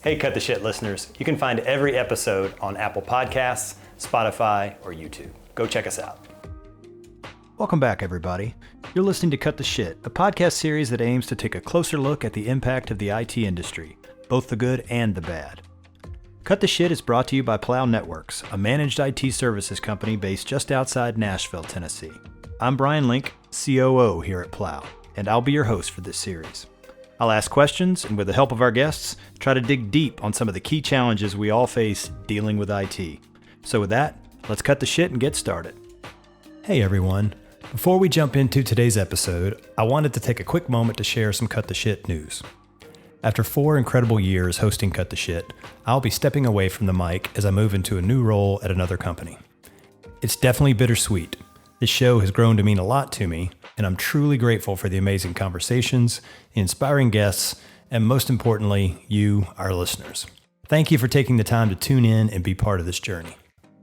Hey, Cut the Shit listeners. You can find every episode on Apple Podcasts, Spotify, or YouTube. Go check us out. Welcome back, everybody. You're listening to Cut the Shit, a podcast series that aims to take a closer look at the impact of the IT industry, both the good and the bad. Cut the Shit is brought to you by Plow Networks, a managed IT services company based just outside Nashville, Tennessee. I'm Bryan Link, COO here at Plow, and I'll be your host for this series. I'll ask questions, and with the help of our guests, try to dig deep on some of the key challenges we all face dealing with IT. So with that, let's cut the shit and get started. Hey everyone. Before we jump into today's episode, I wanted to take a quick moment to share some Cut the Shit news. After 4 incredible years hosting Cut the Shit, I'll be stepping away from the mic as I move into a new role at another company. It's definitely bittersweet. This show has grown to mean a lot to me, and I'm truly grateful for the amazing conversations, the inspiring guests, and most importantly, you, our listeners. Thank you for taking the time to tune in and be part of this journey.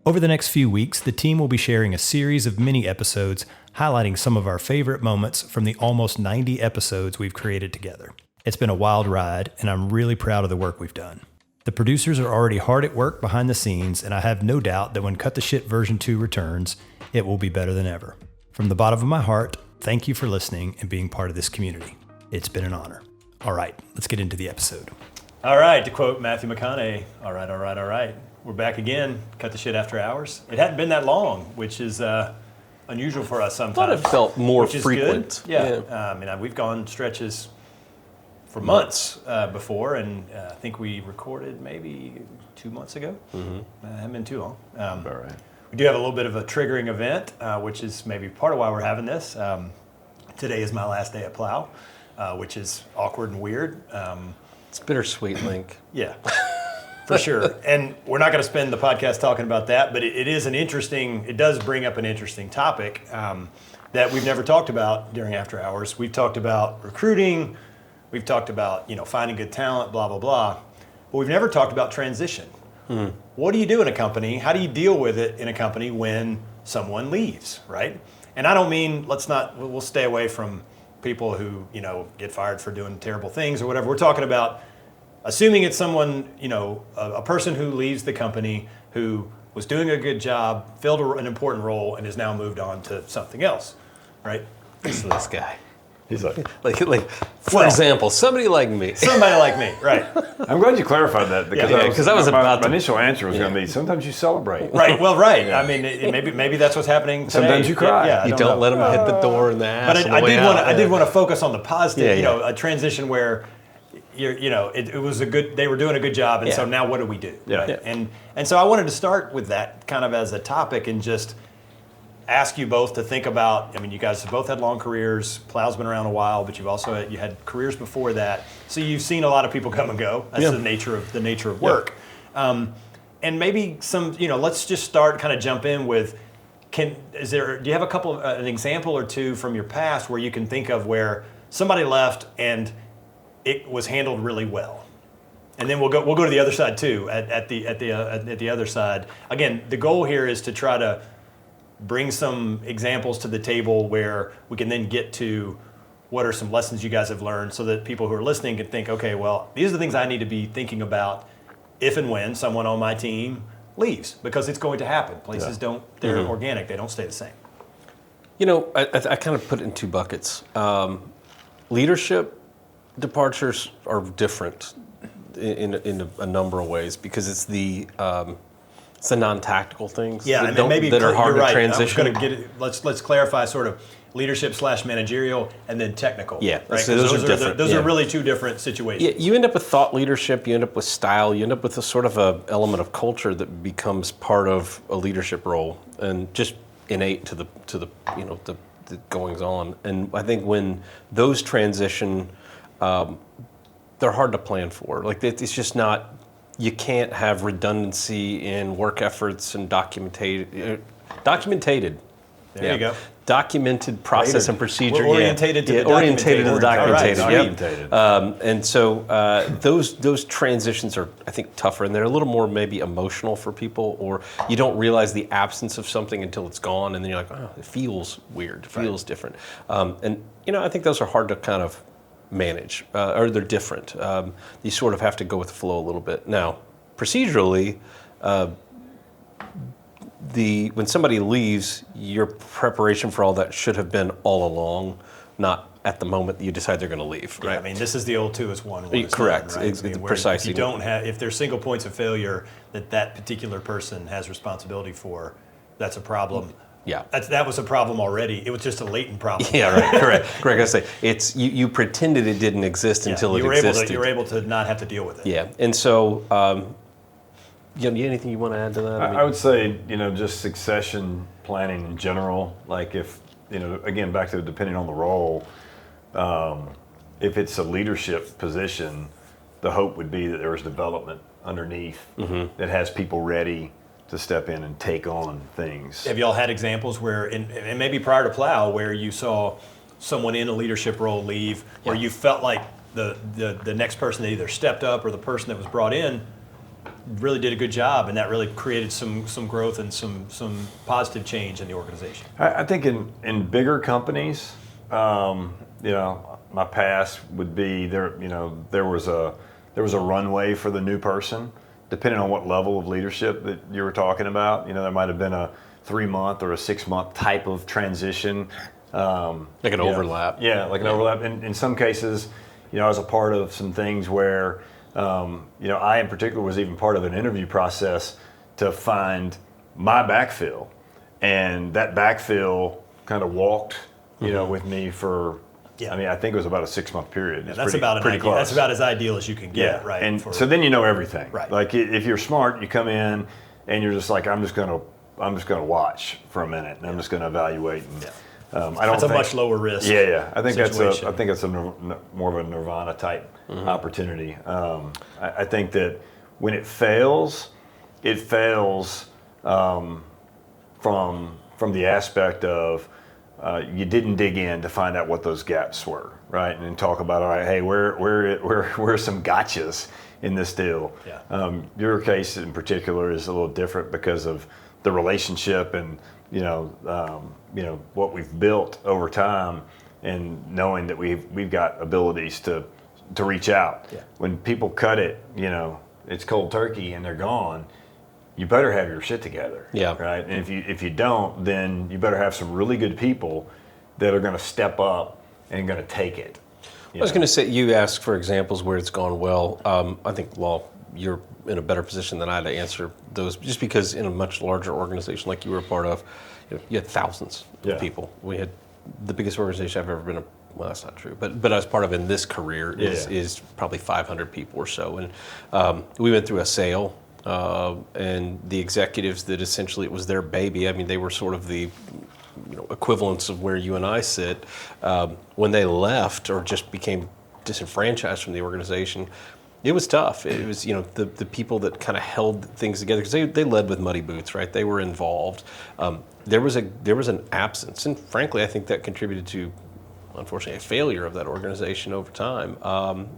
Over the next few weeks, the team will be sharing a series of mini episodes highlighting some of our favorite moments from the almost 90 episodes we've created together. It's been a wild ride, and I'm really proud of the work we've done. The producers are already hard at work behind the scenes, and I have no doubt that when Cut the Shit version 2 returns, it will be better than ever. From the bottom of my heart, thank you for listening and being part of this community. It's been an honor. All right, let's get into the episode. All right, to quote Matthew McConaughey, all right. We're back again, Cut the Shit after hours. It hadn't been that long, which is unusual for us sometimes. I thought it felt more frequent. Yeah. We've gone stretches for months before, and I think we recorded maybe 2 months ago. Hasn't been too long. All right. We do have a little bit of a triggering event, which is maybe part of why we're having this. Today is my last day at Plow, which is awkward and weird. It's bittersweet, Link. Yeah, for sure. And we're not going to spend the podcast talking about that, but it does bring up an interesting topic that we've never talked about during After Hours. We've talked about recruiting. We've talked about, finding good talent, blah, blah, blah. But we've never talked about transition. What do you do in a company? How do you deal with it in a company when someone leaves, right? And I don't mean, we'll stay away from people who, get fired for doing terrible things or whatever. We're talking about assuming it's someone, a person who leaves the company who was doing a good job, filled an important role, and has now moved on to something else, right? Listen to this guy. He's for example, somebody like me. Somebody like me, right. I'm glad you clarified that because my initial answer was going to be, sometimes you celebrate. Right, well, right. I mean, maybe that's what's happening today. Sometimes you cry. Yeah, you don't let them hit the door in the ass. But I did want to focus on the positive, a transition where it was they were doing a good job, and so now what do we do? Yeah. Right? Yeah. And so I wanted to start with that kind of as a topic and just ask you both to think about, you guys have both had long careers. Plow's been around a while, but you had careers before that. So you've seen a lot of people come and go. That's the nature of work. And maybe let's just start, kind of jump in with, do you have an example or two from your past where you can think of where somebody left and it was handled really well? And then we'll go to the other side too, at the other side. Again, the goal here is to try to bring some examples to the table where we can then get to what are some lessons you guys have learned so that people who are listening can think, okay, well, these are the things I need to be thinking about if and when someone on my team leaves, because it's going to happen. Places they're organic, they don't stay the same. I kind of put it in 2 buckets. Leadership departures are different in a number of ways because it's the non-tactical things that are hard to transition. I'm going to let's clarify sort of leadership / managerial and then technical. Yeah, right? so those are different. Those are really 2 different situations. Yeah, you end up with thought leadership, you end up with style, you end up with a sort of a element of culture that becomes part of a leadership role and just innate to the goings on. And I think when those transition, they're hard to plan for. It's just not. You can't have redundancy in work efforts and documented. There you go. Documented process and procedure. We're orientated to the documented. Right. And so those transitions are, I think, tougher, and they're a little more maybe emotional for people, or you don't realize the absence of something until it's gone, and then you're like, oh, it feels weird, it feels different. And I think those are hard to kind of manage, or they're different. You sort of have to go with the flow a little bit. Now, procedurally, when somebody leaves, your preparation for all that should have been all along, not at the moment that you decide they're going to leave, right? Yeah, I mean, this is the old 2 is 1. Correct. None, right? Precisely. If you don't have, if there's single points of failure that particular person has responsibility for, that's a problem. Yeah. That was a problem already. It was just a latent problem. Yeah, right. Correct. I say it's you pretended it didn't exist until it existed. You were able to not have to deal with it. Yeah, and so. Anything you want to add to that? I would say, just succession planning in general. Like if, again, back to depending on the role, if it's a leadership position, the hope would be that there was development underneath that has people ready to step in and take on things. Have y'all had examples where, and maybe prior to Plow, where you saw someone in a leadership role leave, where you felt like the next person that either stepped up or the person that was brought in really did a good job, and that really created some growth and some positive change in the organization? I think in bigger companies, my past would be there. There was a runway for the new person, depending on what level of leadership that you were talking about. There might have been a 3-month or a 6-month type of transition, like an overlap. Yeah, like an overlap. In some cases, I was a part of some things where. I in particular was even part of an interview process to find my backfill, and that backfill kind of walked, with me for. Yeah. I mean, I think it was about a 6-month period. Yeah, that's about pretty close. That's about as ideal as you can get, right? And so then you know everything. Right. Like if you're smart, you come in and you're just like, I'm just gonna watch for a minute, and I'm just gonna evaluate. And, that's a much lower risk. Yeah. I think that's a more of a nirvana type opportunity. I think that when it fails from the aspect of you didn't dig in to find out what those gaps were, right? And then talk about, all right, hey, where are some gotchas in this deal? Yeah. Your case in particular is a little different because of the relationship and what we've built over time, and knowing that we've got abilities to reach out. Yeah. When people cut it, it's cold turkey and they're gone. You better have your shit together. Yeah. Right. And if you don't, then you better have some really good people that are going to step up and going to take it. I was going to say, you asked for examples where it's gone well. I think, you're in a better position than I to answer those, just because in a much larger organization like you were a part of, you had thousands of people. We had the biggest organization I've ever been well, that's not true, but I was part of in this career is probably 500 people or so. And we went through a sale, and the executives that essentially it was their baby. I mean, they were sort of the equivalents of where you and I sit. When they left or just became disenfranchised from the organization, it was tough. It was, the people that kind of held things together, because they led with muddy boots, right? They were involved. There was an absence, and frankly, I think that contributed to, unfortunately, a failure of that organization over time.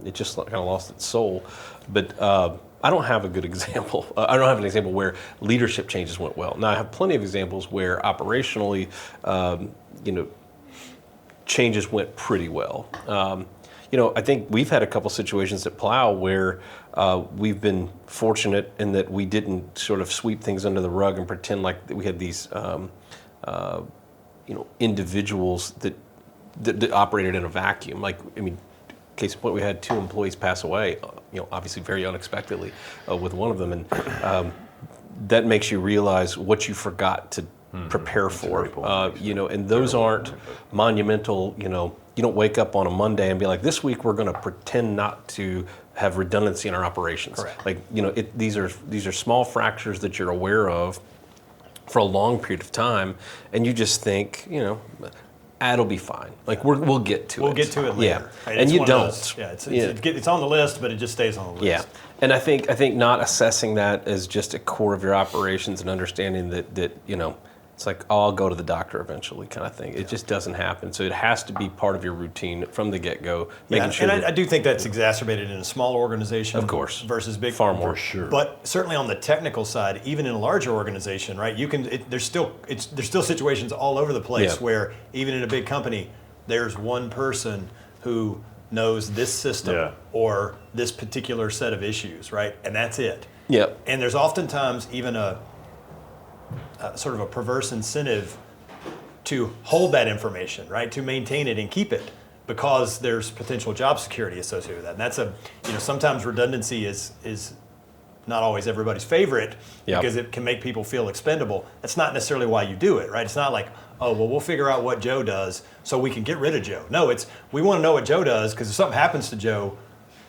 It just kind of lost its soul. But I don't have a good example. I don't have an example where leadership changes went well. Now, I have plenty of examples where operationally, changes went pretty well. I think we've had a couple situations at Plow where we've been fortunate in that we didn't sort of sweep things under the rug and pretend like we had these, individuals that operated in a vacuum. Case in point, we had 2 employees pass away, obviously very unexpectedly with one of them. And that makes you realize what you forgot to prepare for, and those aren't monumental, you don't wake up on a Monday and be like, this week we're going to pretend not to have redundancy in our operations. Correct. These are small fractures that you're aware of for a long period of time, and you just think, it'll be fine. We'll get to it. We'll get to it later. Yeah, and you don't. It's on the list, but it just stays on the list. Yeah, and I think not assessing that as just a core of your operations and understanding that it's like, I'll go to the doctor eventually kind of thing. It just doesn't happen. So it has to be part of your routine from the get-go. Making sure I do think that's exacerbated in a small organization, of course, versus big. Far more, for sure. But certainly on the technical side, even in a larger organization, right? There's still situations all over the place where even in a big company, there's one person who knows this system Yeah. or this particular set of issues, right? And that's it. Yep. And there's oftentimes even a sort of a perverse incentive to hold that information, right? To maintain it and keep it, because there's potential job security associated with that. And that's sometimes redundancy is not always everybody's favorite, Yep. because it can make people feel expendable. That's not necessarily why you do it, right? It's not like, oh, well, we'll figure out what Joe does so we can get rid of Joe. No, we want to know what Joe does, because if something happens to Joe,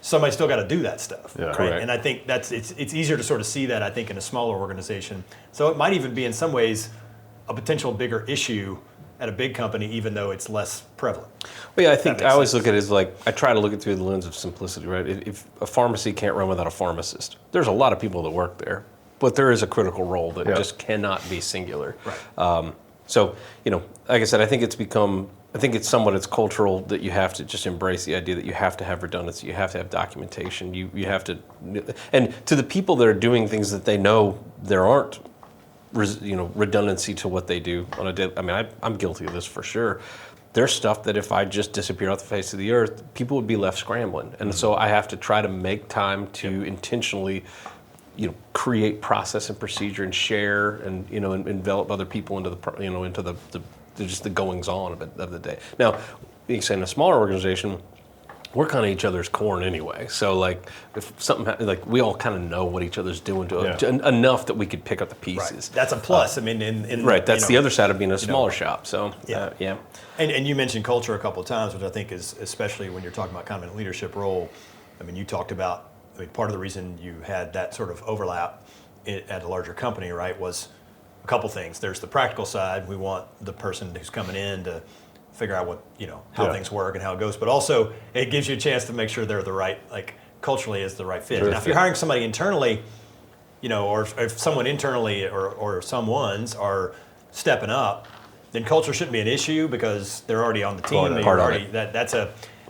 somebody's still got to do that stuff, Yeah. right? Correct. And I think it's easier to sort of see that, I think, in a smaller organization. So it might even be in some ways a potential bigger issue at a big company, even though it's less prevalent. Well, yeah, I think makes I always sense. look at it as like, I try to look at it through the lens of simplicity, right? If a pharmacy can't run without a pharmacist, there's a lot of people that work there, but there is a critical role that Yeah. just cannot be singular. Right. So, like I said, I think it's somewhat it's cultural that you have to just embrace the idea that you have to have redundancy, you have to have documentation, you have to, and to the people that are doing things that they know there aren't, redundancy to what they do on a day. I mean, I'm guilty of this for sure. There's stuff that if I just disappear off the face of the earth, people would be left scrambling, and so I have to try to make time to intentionally, create process and procedure and share and and envelop other people into the just the goings on of the day. Now, you can say in a smaller organization, we're kind of each other's corn anyway. So like, if something like we all kind of know what each other's doing enough that we could pick up the pieces. Right. That's a plus. I mean, right. That's the other side of being a smaller shop. So yeah. And you mentioned culture a couple of times, which I think is, especially when you're talking about kind of a leadership role. I mean, you talked about, part of the reason you had that sort of overlap at a larger company, right, was a couple things. There's the practical side. We want the person who's coming in to figure out what, how things work and how it goes. But also, it gives you a chance to make sure they're the right, like, culturally is the right fit. Now, if you're hiring somebody internally, or if someone internally or someone's are stepping up, then culture shouldn't be an issue because they're already on the team.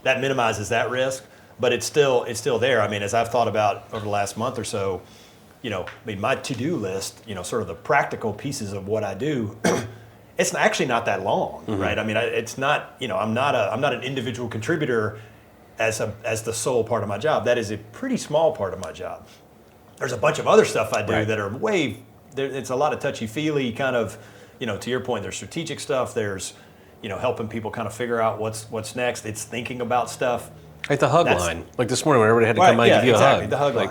That minimizes that risk, but it's still there. I mean, as I've thought about over the last month or so, my to-do list, sort of the practical pieces of what I do, it's actually not that long, right? I mean, it's not, I'm not an individual contributor as the sole part of my job. That is a pretty small part of my job. There's a bunch of other stuff I do that are it's a lot of touchy-feely kind of, to your point, there's strategic stuff, there's, helping people kind of figure out what's next. It's thinking about stuff. Like the hug line. Like this morning when everybody had to come by and give you a hug. The hug line.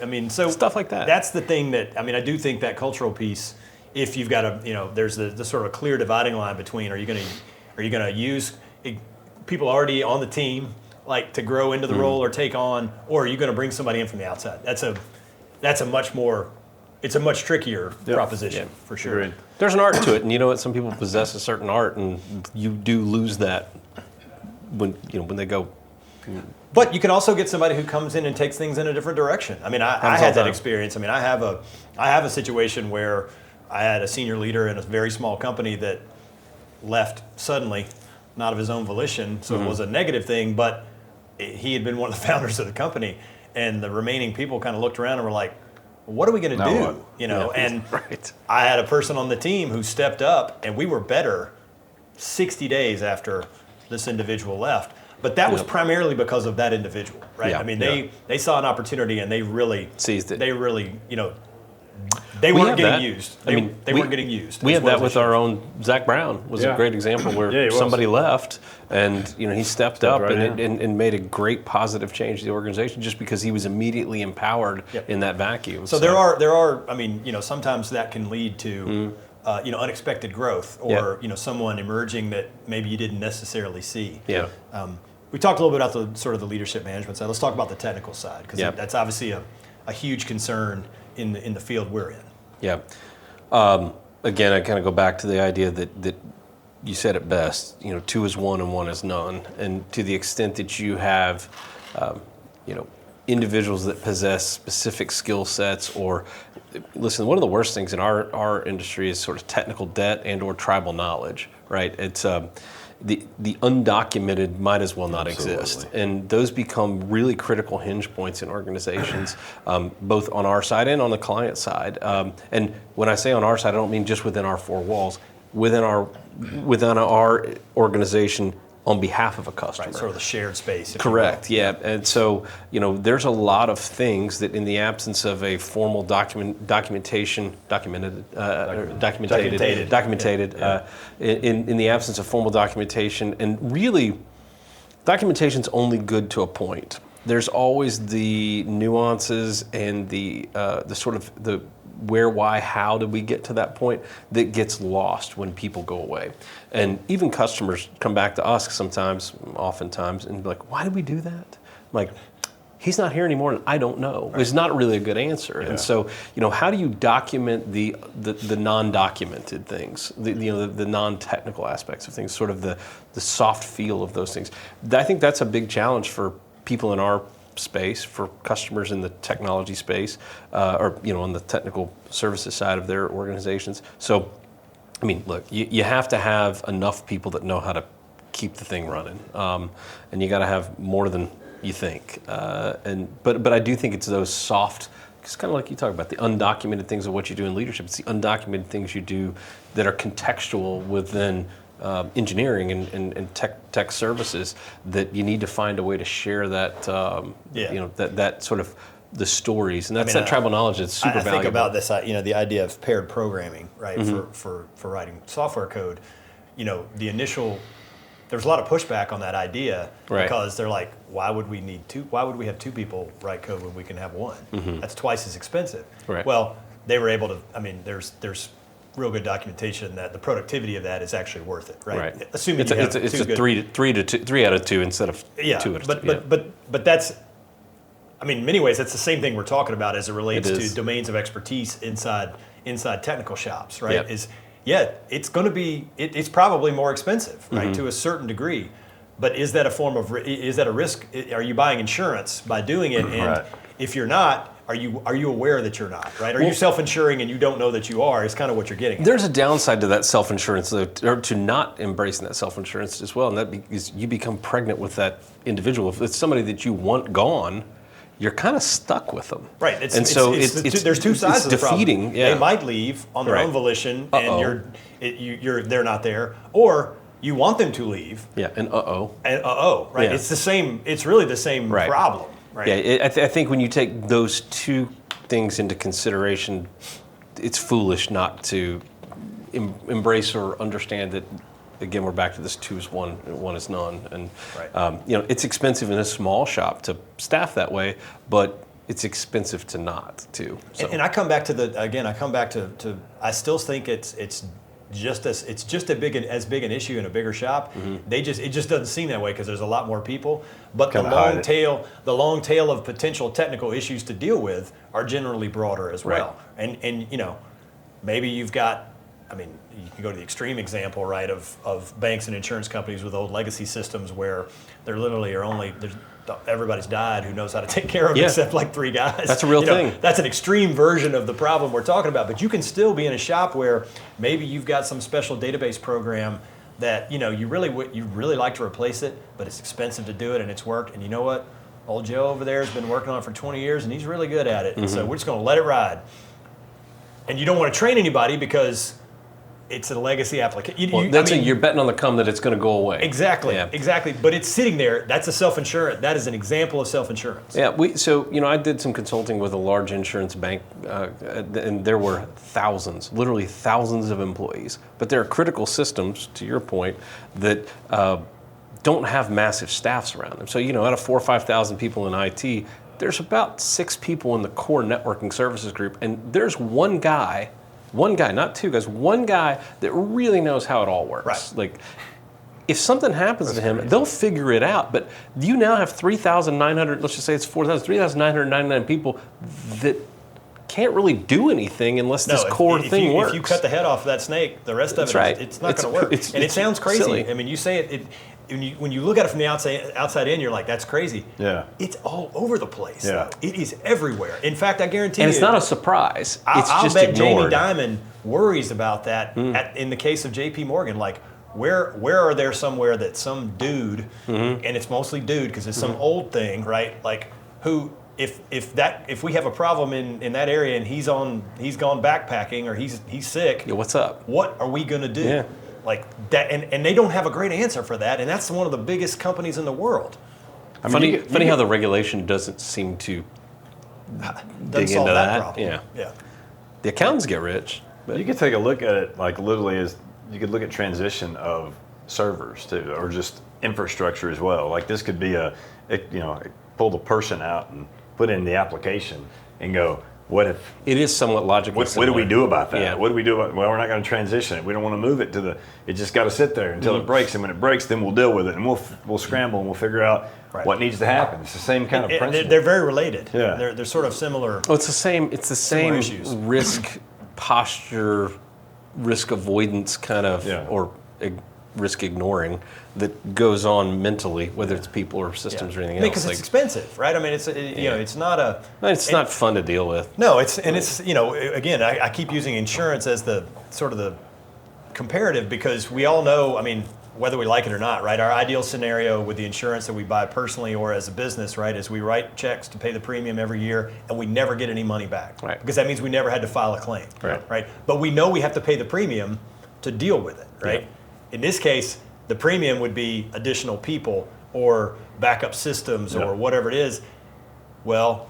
I mean, so stuff like that. That's the thing that, I do think that cultural piece, if you've got there's the sort of clear dividing line between, are you going to use people already on the team, like, to grow into the role or take on, or are you going to bring somebody in from the outside? It's a much trickier proposition, for sure. Agreed. There's an art to it, and you know what? Some people possess a certain art, and you do lose that when they go. But you can also get somebody who comes in and takes things in a different direction. I mean, I had that experience. I mean, I have a situation where I had a senior leader in a very small company that left suddenly, not of his own volition, so it was a negative thing, but he had been one of the founders of the company, and the remaining people kind of looked around and were like, what are we going to do? And I had a person on the team who stepped up, and we were better 60 days after this individual left. But that was primarily because of that individual, right? Yeah. I mean, they saw an opportunity and they really seized it. They really, they weren't getting used. They weren't getting used. We had that with our own Zach Brown was a great example where somebody left and he stepped up and made a great positive change to the organization just because he was immediately empowered in that vacuum. So there are. I mean, sometimes that can lead to unexpected growth or someone emerging that maybe you didn't necessarily see. Yeah. We talked a little bit about the sort of the leadership management side. Let's talk about the technical side because that's obviously a huge concern in the field we're in. Yeah. Again, I kind of go back to the idea that you said it best. 2 is 1 and 1 is none. And to the extent that you have, individuals that possess specific skill sets or, listen, one of the worst things in our industry is sort of technical debt and or tribal knowledge, right? It's the undocumented might as well not exist. And those become really critical hinge points in organizations, both on our side and on the client side. And when I say on our side, I don't mean just within our 4 walls. Within our organization, on behalf of a customer. Right, sort of the shared space. Correct, yeah. And so, there's a lot of things that in the absence of a formal documentation, in the absence of formal documentation, and really, documentation's only good to a point. There's always the nuances and the sort of the where, why, how did we get to that point that gets lost when people go away. And even customers come back to us oftentimes, and be like, why did we do that? I'm like, he's not here anymore and I don't know. Right. It's not really a good answer. Yeah. And so, how do you document the non-documented things, the non-technical aspects of things, sort of the soft feel of those things? I think that's a big challenge for people in our space, for customers in the technology space, or on the technical services side of their organizations. So, look, you have to have enough people that know how to keep the thing running, and you got to have more than you think. But I do think it's those soft. It's kind of like you talk about the undocumented things of what you do in leadership. It's the undocumented things you do that are contextual within engineering and tech services, that you need to find a way to share that, that sort of the stories, and that's that tribal knowledge that's super valuable. I think about this, the idea of paired programming, right? Mm-hmm. for writing software code. There's a lot of pushback on that idea, right? Because they're like, why would we have two people write code when we can have one? Mm-hmm. That's twice as expensive. Right. Well, they were able to. There's real good documentation that the productivity of that is actually worth it, right? Assuming it's a three out of two instead of 2 out of 2. But that's, in many ways that's the same thing we're talking about as it relates to domains of expertise inside technical shops, right? Yep. It's going to be it's probably more expensive, right, mm-hmm. to a certain degree. But is that a risk? Are you buying insurance by doing it? And right. If you're not, are you aware that you're not, right? Are you self-insuring and you don't know that you are? Is kind of what you're getting at. There's a downside to that self-insurance, or to not embracing that self-insurance as well, and that is you become pregnant with that individual. If it's somebody that you want gone, you're kind of stuck with them. Right. There's two sides of the defeating, problem. Yeah. They might leave on their own volition, and they're not there, or you want them to leave. Yeah. And right. Yeah. It's the same. It's really the same problem. Right. Yeah. I think when you take those two things into consideration, it's foolish not to embrace or understand that. Again, we're back to this 2 is 1, 1 is none, and it's expensive in a small shop to staff that way, but it's expensive to not too. So. And I come back to I still think it's just as big an issue in a bigger shop. Mm-hmm. It just doesn't seem that way because there's a lot more people. But the long tail of potential technical issues to deal with are generally broader as well. Right. And maybe you've got. You can go to the extreme example, right, of banks and insurance companies with old legacy systems where there literally are everybody's died who knows how to take care of it except like 3 guys. That's a real thing. That's an extreme version of the problem we're talking about. But you can still be in a shop where maybe you've got some special database program that you really like to replace it, but it's expensive to do it and it's worked. And you know what? Old Joe over there has been working on it for 20 years and he's really good at it. Mm-hmm. And so we're just going to let it ride. And you don't want to train anybody because it's a legacy application. You're betting on the come that it's going to go away. Exactly, exactly. But it's sitting there. That's a self-insurance. That is an example of self-insurance. Yeah. I did some consulting with a large insurance bank, and there were literally thousands of employees. But there are critical systems, to your point, that don't have massive staffs around them. So out of 4,000 or 5,000 people in IT, there's about 6 people in the core networking services group, and there's one guy, not 2 guys, one guy that really knows how it all works. Right. Like, if something happens to him, they'll figure it out. But you now have 3,900, let's just say it's 3,999 people that can't really do anything unless this core thing works. If you cut the head off of that snake, the rest of it's not going to work. And it sounds crazy. Silly. You say it when you look at it from the outside in, you're like, that's crazy. Yeah. It's all over the place. Yeah. It is everywhere. In fact, I guarantee and it's not a surprise. I'll bet ignored. Jamie Dimon worries about that in the case of J.P. Morgan. Like, where are there somewhere that some dude, and it's mostly dude because it's some old thing, right? Like, who, if we have a problem in that area and he's gone backpacking or he's sick. Yeah, what's up? What are we going to do? Yeah. Like that, and they don't have a great answer for that, and that's one of the biggest companies in the world. Funny how the regulation doesn't seem to dig into that. Problem. Yeah. The accountants get rich. But you could take a look at it like literally as you could look at transition of servers too, or just infrastructure as well. Like this could be pull the person out and put in the application and go, what if it is somewhat logical? What do we do about that? Yeah. What do we do about? Well, we're not going to transition it. We don't want to move it it just got to sit there until it breaks. And when it breaks, then we'll deal with it, and we'll scramble and we'll figure out what needs to happen. It's the same kind of principle. They're very related. Yeah. They're sort of similar. Oh, it's the same issues. Risk posture, risk avoidance kind of, or risk ignoring that goes on mentally, whether it's people or systems or anything else. Because it's expensive, right? I mean, it's not a. It's not fun to deal with. No, it's again, I keep using insurance as the sort of the comparative because we all know, I mean, whether we like it or not, right? Our ideal scenario with the insurance that we buy personally or as a business, right, is we write checks to pay the premium every year and we never get any money back. Right. Because that means we never had to file a claim. Right. But we know we have to pay the premium to deal with it, right? Yeah. In this case, the premium would be additional people or backup systems or whatever it is. Well,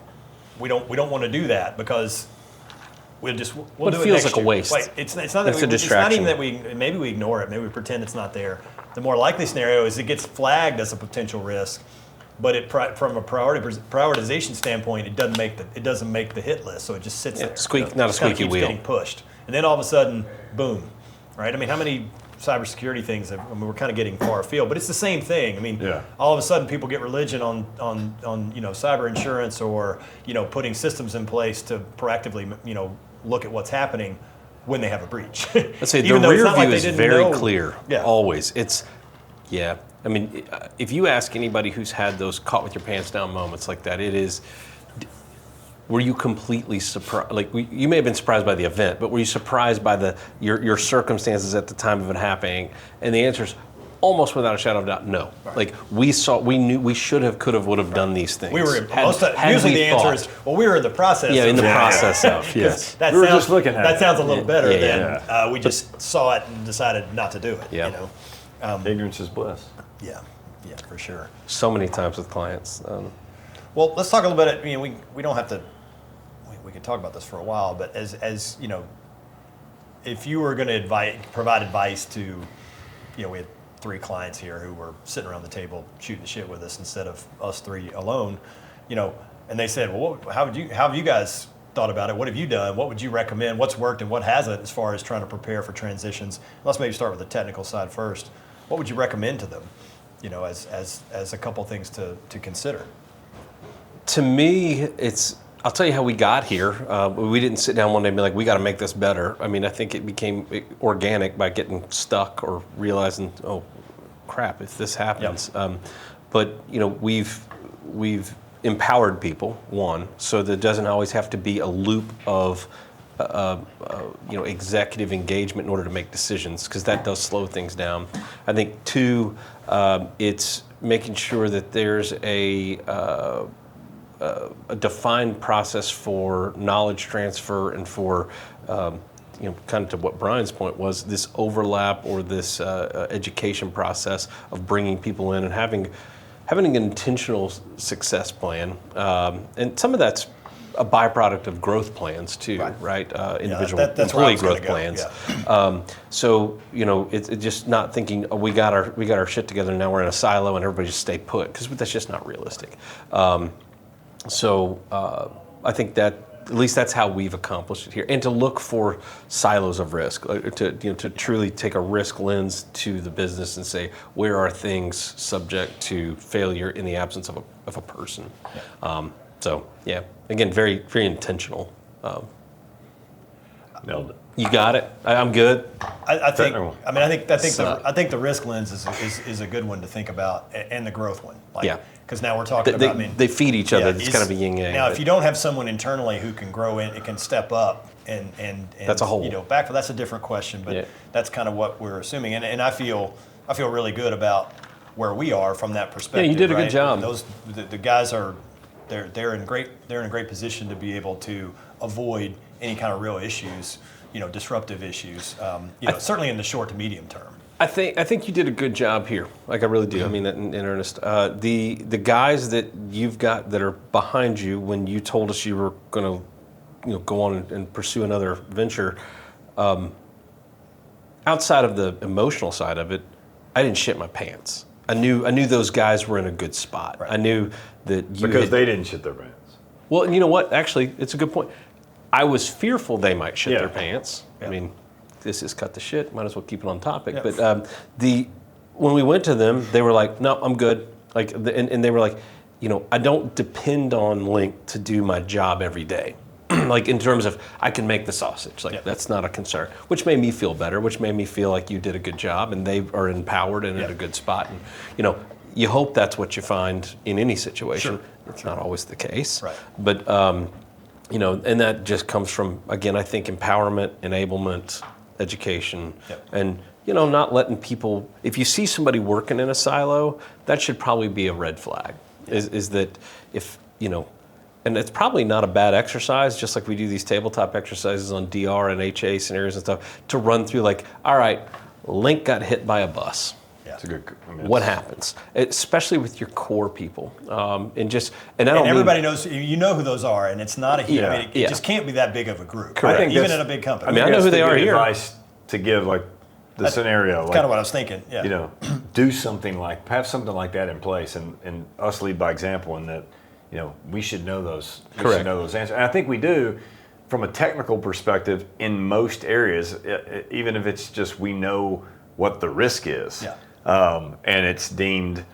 we don't want to do that because we'll do it feels next like year. a waste. Right. It's not that It's a distraction. It's not even that maybe we ignore it, maybe we pretend it's not there. The more likely scenario is it gets flagged as a potential risk, but from a prioritization standpoint, it doesn't make the hit list, so it just sits there. Not a squeaky keeps wheel. Getting pushed, and then all of a sudden, boom, right? I mean, how many cybersecurity things? We're kind of getting far afield, but it's the same thing. I mean, all of a sudden, people get religion on cyber insurance or putting systems in place to proactively look at what's happening when they have a breach. Let's say the rear view is very clear. Yeah. Always. I mean, if you ask anybody who's had those caught with your pants down moments like that, it is. Were you completely surprised? Like you may have been surprised by the event, but were you surprised by your circumstances at the time of it happening? And the answer is almost without a shadow of doubt, no. Right. Like we knew we should have, could have, would have done these things. We were usually the answer is we were in the process. Yeah, in the process of yes. We were just looking at it. That sounds a little better than we just saw it and decided not to do it. Yeah. Ignorance is bliss. Yeah, for sure. So many times with clients. Well, let's talk a little bit. We don't have to. We could talk about this for a while, but as you know, if you were going to provide advice to, we had 3 clients here who were sitting around the table shooting the shit with us instead of us 3 alone, and they said, well, how have you guys thought about it? What have you done? What would you recommend? What's worked and what hasn't as far as trying to prepare for transitions? Let's maybe start with the technical side first. What would you recommend to them, as a couple things to consider? To me, I'll tell you how we got here. We didn't sit down one day and be like, we got to make this better. I mean, I think it became organic by getting stuck or realizing, oh, crap, if this happens. Yep. But we've empowered people, one, so that it doesn't always have to be a loop of executive engagement in order to make decisions, because that does slow things down. I think 2, it's making sure that there's a defined process for knowledge transfer and for, kind of to what Brian's point was, this overlap or this education process of bringing people in and having an intentional success plan. And some of that's a byproduct of growth plans too, right? Individual employee growth plans. Yeah. So it's just not thinking, oh, we got our shit together, now we're in a silo and everybody just stay put, because that's just not realistic. So I think that at least that's how we've accomplished it here, and to look for silos of risk, to truly take a risk lens to the business and say, where are things subject to failure in the absence of a person? Yeah. Again, very, very intentional. Nailed it. You got it. I'm good. I think the risk lens is a good one to think about, and the growth one. Because now we're talking about. They feed each other. It's kind of a yin yang. Now, if you don't have someone internally who can grow in, it can step up and that's a whole. That's a different question, but that's kind of what we're assuming. And I feel really good about where we are from that perspective. Yeah, you did a good job. The guys are they're in a great position to be able to avoid any kind of real issues, disruptive issues. Certainly in the short to medium term. I think you did a good job here. Like I really do. I mean, in earnest. The guys that you've got that are behind you when you told us you were going to, go on and pursue another venture. Outside of the emotional side of it, I didn't shit my pants. I knew those guys were in a good spot. Right. I knew that because they didn't shit their pants. Well, and you know what? Actually, it's a good point. I was fearful they might shit their pants. Yeah. I mean, this is cut the shit. Might as well keep it on topic. Yeah. But when we went to them, they were like, "No, I'm good." Like, and they were like, I don't depend on Link to do my job every day. Like in terms of I can make the sausage. Like that's not a concern. Which made me feel better. Which made me feel like you did a good job, and they are empowered and in a good spot. And you hope that's what you find in any situation. Sure. It's not always the case. Right. But and that just comes from, again, I think empowerment, enablement, education, and not letting people. If you see somebody working in a silo, that should probably be a red flag. Is that if and it's probably not a bad exercise, just like we do these tabletop exercises on DR and HA scenarios and stuff, to run through like, all right, Link got hit by a bus. Yeah. It's a good. What happens, especially with your core people, and everybody knows, who those are, and it's not a huge. Yeah. I mean, it just can't be that big of a group. Correct. I think Even that's- in a big company. I mean, I know who they are here. Advice to give, like the scenario. That's kind of what I was thinking. Yeah. Do something have something like that in place, and us lead by example. In that, we should know those. We Correct. should know those answers, and I think we do. From a technical perspective, in most areas, even if it's just we know what the risk is. Yeah. And it's deemed,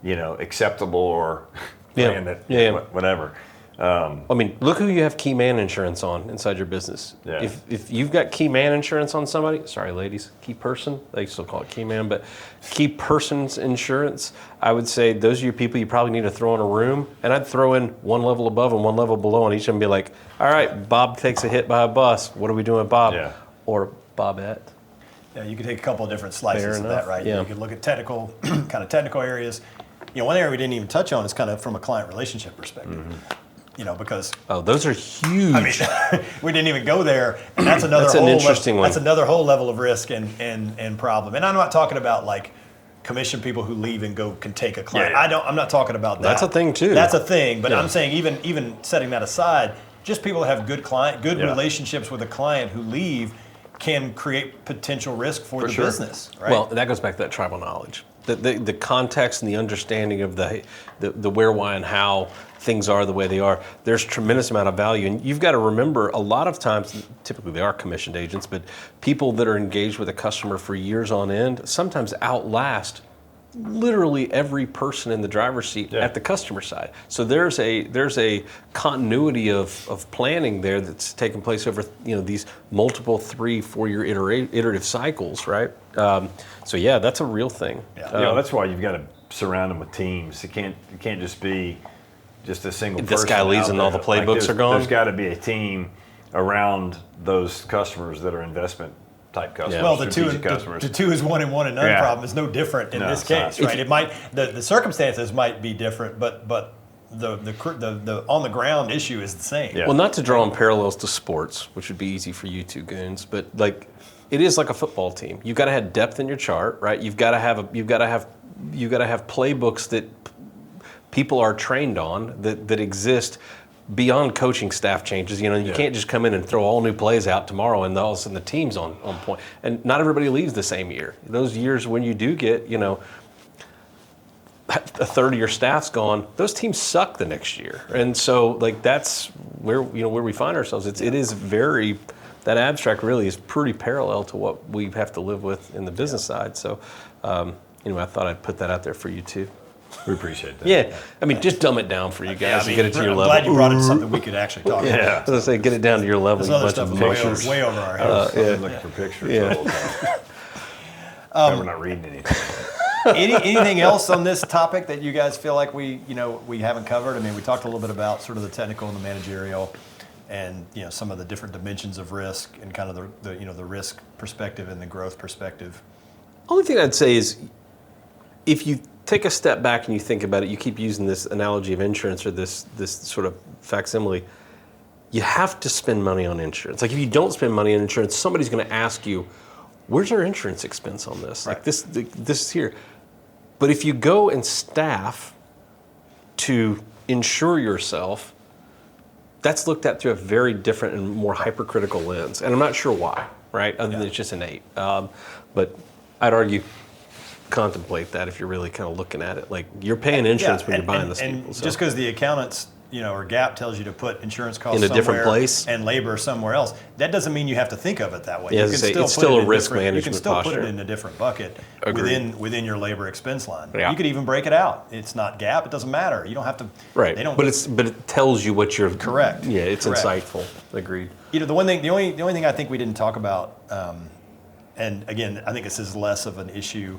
acceptable or whatever. I mean, look who you have key man insurance on inside your business. Yeah. If you've got key man insurance on somebody, sorry ladies, key person, they still call it key man, but key person's insurance, I would say those are your people you probably need to throw in a room, and I'd throw in one level above and one level below on each of them and be like, all right, Bob takes a hit by a bus. What are we doing with Bob? Yeah. Or Bobette. Yeah, you could take a couple of different slices of that, right? Yeah. You could look at technical, kind of technical areas. One area we didn't even touch on is kind of from a client relationship perspective. Because those are huge. I mean, we didn't even go there, and that's another That's whole an interesting one. That's another whole level of risk and problem. And I'm not talking about like commission people who leave and can take a client. Yeah. I'm not talking about that. That's a thing too. That's a thing, but I'm saying even setting that aside, just people that have good relationships with a client who leave can create potential risk for the business, right? Well, that goes back to that tribal knowledge. The context and the understanding of the where, why, and how things are the way they are. There's tremendous amount of value. And you've got to remember, a lot of times, typically they are commissioned agents, but people that are engaged with a customer for years on end sometimes outlast literally every person in the driver's seat at the customer side. So there's a continuity of planning there that's taken place over these multiple 3-4 year iterative cycles, right? So that's a real thing. That's why you've got to surround them with teams. It can't just be just a single If person. this guy leaves and all the playbooks are gone? There's got to be a team around those customers that are investment type customers. Well, the strategic customers. the 2 is 1 and 1 and none problem is no different in this it's not. case, right? It might the circumstances might be different, but the on the ground issue is the same. Yeah. Well, not to draw on parallels to sports, which would be easy for you two goons, but like it is like a football team. You've got to have depth in your chart, right? You've got to have playbooks that people are trained on that exist beyond coaching staff changes. You can't just come in and throw all new plays out tomorrow and all of a sudden the team's on point. And not everybody leaves the same year. Those years when you do get, a third of your staff's gone, those teams suck the next year. And so like that's where we find ourselves. It is very, that abstract really is pretty parallel to what we have to live with in the business side. So anyway, I thought I'd put that out there for you too. We appreciate that. Yeah, I mean, just dumb it down for you guys and get it to your I'm level. glad you brought it to something we could actually talk about. Yeah. As I say, get it down to your level. There's other bunch stuff of is way over our heads. I'm looking for pictures the whole time. We're not reading anything. Anything else on this topic that you guys feel like we haven't covered? I mean, we talked a little bit about sort of the technical and the managerial, and some of the different dimensions of risk and kind of the risk perspective and the growth perspective. Only thing I'd say is, if you take a step back and you think about it, you keep using this analogy of insurance or this sort of facsimile. You have to spend money on insurance. Like if you don't spend money on insurance, somebody's going to ask you, where's our insurance expense on this? Right. Like this is here. But if you go and staff to insure yourself, that's looked at through a very different and more hypercritical lens. And I'm not sure why, right? Other than it's just innate. But I'd argue contemplate that if you're really kind of looking at it. Like you're paying insurance when you're buying this. And just because the accountants, or GAAP tells you to put insurance costs in a different somewhere place and labor somewhere else, that doesn't mean you have to think of it that way. Yeah, You can it's still a risk management You can still posture. put it in a different bucket within your labor expense line. Yeah. You could even break it out. It's not GAAP. It doesn't matter. You don't have to. Right. They don't. But it tells you what you're Correct. Yeah, it's Correct. insightful. Agreed. The only thing I think we didn't talk about, and again, I think this is less of an issue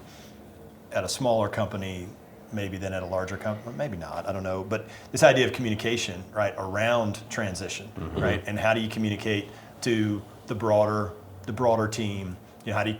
at a smaller company maybe than at a larger company, maybe not, I don't know. But this idea of communication, right, around transition, right, and how do you communicate to the broader team? How do you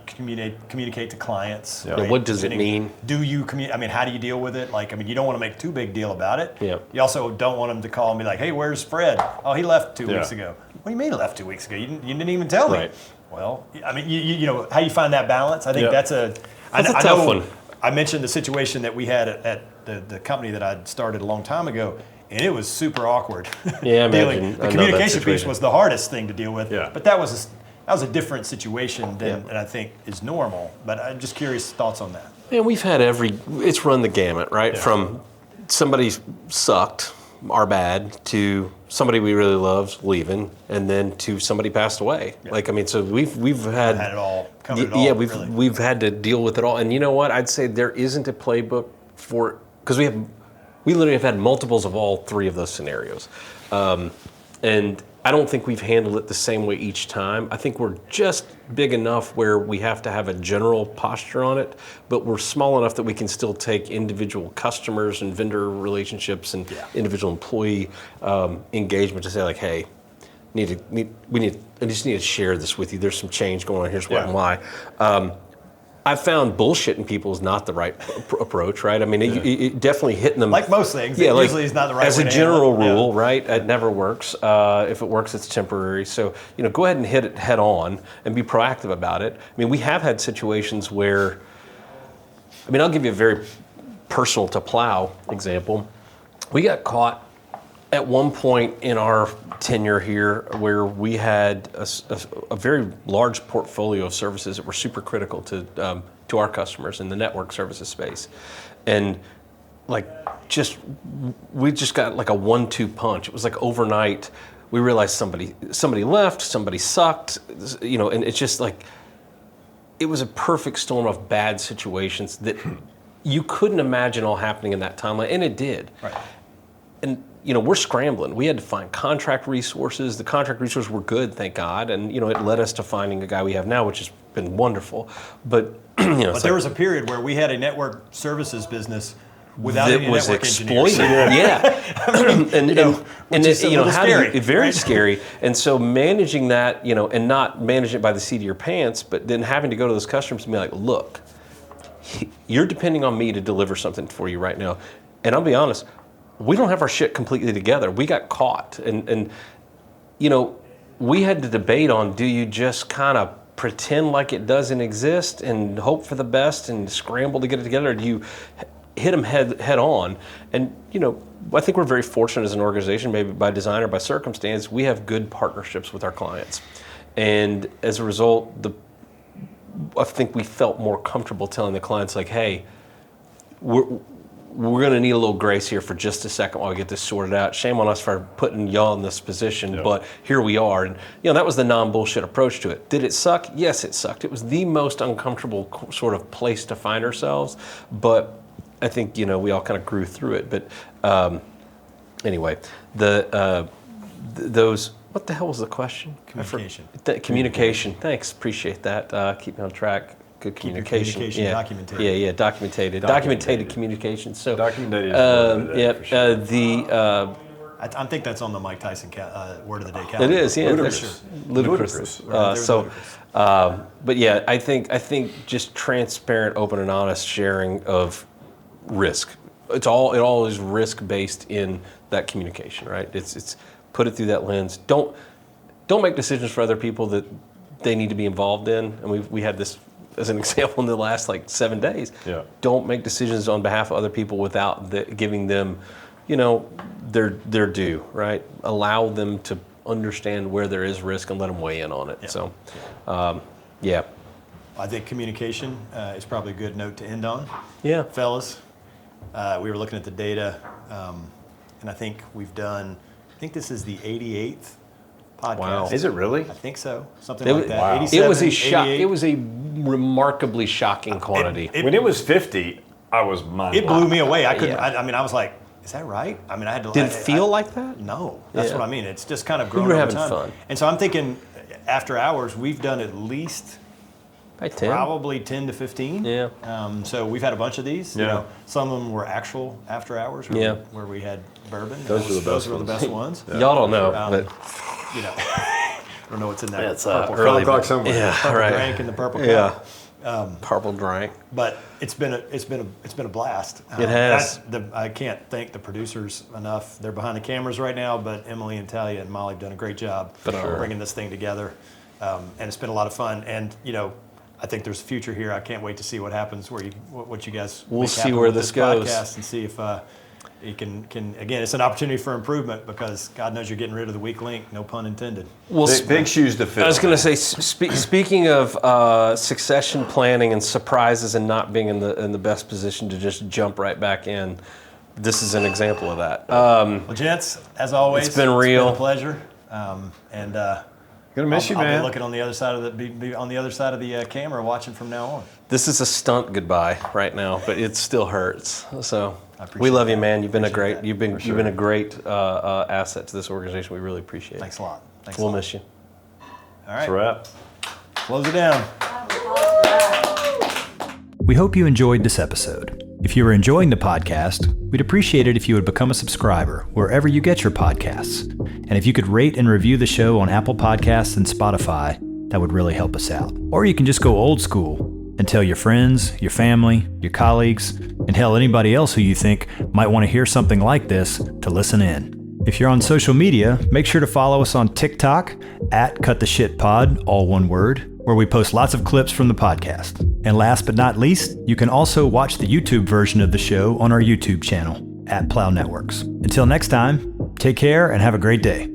communicate to clients? Yeah. Right? What does it mean? Do you how do you deal with it? You don't want to make too big deal about it. Yeah. You also don't want them to call and be like, "Hey, where's Fred? Oh, he left 2 weeks ago." What do you mean he left 2 weeks ago? You didn't even tell me. Right. Well, you know how you find that balance. I think that's a tough one. I mentioned the situation that we had at the company that I'd started a long time ago, and it was super awkward. Yeah, I imagine. The communication piece was the hardest thing to deal with. Yeah. But that was a different situation than I think is normal. But I'm just curious thoughts on that. Man, we've had it's run the gamut, right? Yeah. From somebody sucked, are bad, to somebody we really loved leaving, and then to somebody passed away. Yeah. So we've had Had it all covered. yeah, really. we've had to deal with it all. And you know what? I'd say there isn't a playbook for, because we literally have had multiples of all three of those scenarios, and I don't think we've handled it the same way each time. I think we're just big enough where we have to have a general posture on it, but we're small enough that we can still take individual customers and vendor relationships and individual employee engagement to say like, hey, I just need to share this with you. There's some change going on. Here's what and why. I've found bullshitting people is not the right approach, right? I mean, it definitely hitting them. Like most things, it usually is not the right as way a to general handle it. rule, right? It never works. If it works, it's temporary. So, go ahead and hit it head on and be proactive about it. I mean, we have had situations where, I'll give you a very personal to Plow example. We got caught at one point in our tenure here where we had a very large portfolio of services that were super critical to our customers in the network services space. And we just got like a 1-2 punch. It was like overnight, we realized somebody left, somebody sucked, and it's just like, it was a perfect storm of bad situations that you couldn't imagine all happening in that timeline, and it did. Right. And we're scrambling. We had to find contract resources. The contract resources were good, thank God, and it led us to finding a guy we have now, which has been wonderful. But But there was a period where we had a network services business without any was network exploited. engineers. and very right? scary. And so managing that, and not manage it by the seat of your pants, but then having to go to those customers and be like, look, you're depending on me to deliver something for you right now. And I'll be honest, we don't have our shit completely together. We got caught. And we had to debate on, do you just kind of pretend like it doesn't exist and hope for the best and scramble to get it together? Or do you hit them head on? And, I think we're very fortunate as an organization, maybe by design or by circumstance, we have good partnerships with our clients. And as a result, I think we felt more comfortable telling the clients like, hey, we're going to need a little grace here for just a second while we get this sorted out. Shame on us for putting y'all in this position, but here we are. And that was the non-bullshit approach to it. Did it suck? Yes, it sucked. It was the most uncomfortable sort of place to find ourselves, but I think we all kind of grew through it. But anyway, those. What the hell was the question? Communication. Communication. Thanks. Appreciate that. Keep me on track. Good communication. Documented. Yeah, documented communication. So Documented. I think that's on the Mike Tyson word of the day calendar. It is, yeah. Ludicrous. But yeah, I think just transparent, open, and honest sharing of risk. It all is risk based in that communication, right? It's put it through that lens. Don't make decisions for other people that they need to be involved in. And we had this as an example in the last 7 days. Yeah. Don't make decisions on behalf of other people without giving them, their due, right? Allow them to understand where there is risk and let them weigh in on it. Yeah. So, I think communication is probably a good note to end on. Yeah. Fellas, we were looking at the data, and I think this is the 88th podcast. Wow. Is it really? I think so. Something like that. Wow. 87, It was a shock. 88. It was a remarkably shocking quantity. When it was 50, I was mind It blew me away. I couldn't. Yeah. I was like, "Is that right?" I mean, I had to. Did it feel like that? No, that's Yeah. what I mean. It's just kind of grown were over having time. fun. And so I'm thinking, after hours, we've done at least By 10. probably 10 to 15. Yeah. So we've had a bunch of these. Yeah. Some of them were actual after hours. Where we had bourbon. Those were the best ones. Y'all don't know, but I don't know what's in that it's purple early. 5 o'clock somewhere. yeah, purple right. drink and the purple cup. Yeah. Purple drink. But it's been a blast. It has. I can't thank the producers enough. They're behind the cameras right now, but Emily and Talia and Molly have done a great job bringing this thing together, and it's been a lot of fun. And I think there's a future here. I can't wait to see what happens. What you guys We'll make see happen where with this goes. podcast and see if you can again. It's an opportunity for improvement because God knows you're getting rid of the weak link. No pun intended. Well, Big shoes to fill. I was going to say, speaking of succession planning and surprises and not being in the best position to just jump right back in, this is an example of that. Well, gents, as always, It's been real. It's been a pleasure. And Gonna miss you, I'll man. be looking on the other side of the camera, watching from now on. This is a stunt goodbye right now, but it still hurts. So I appreciate we love you, that. man. You've been Appreciate that. you've been a great asset to this organization. We really appreciate it. Thanks a lot. Thanks We'll a lot. miss you. All right, That's a wrap. close it down. We hope you enjoyed this episode. If you are enjoying the podcast, we'd appreciate it if you would become a subscriber wherever you get your podcasts. And if you could rate and review the show on Apple Podcasts and Spotify, that would really help us out. Or you can just go old school and tell your friends, your family, your colleagues, and hell, anybody else who you think might want to hear something like this to listen in. If you're on social media, make sure to follow us on TikTok @CutTheShitPod, all one word, where we post lots of clips from the podcast. And last but not least, you can also watch the YouTube version of the show on our YouTube channel @Plow Networks. Until next time, take care and have a great day.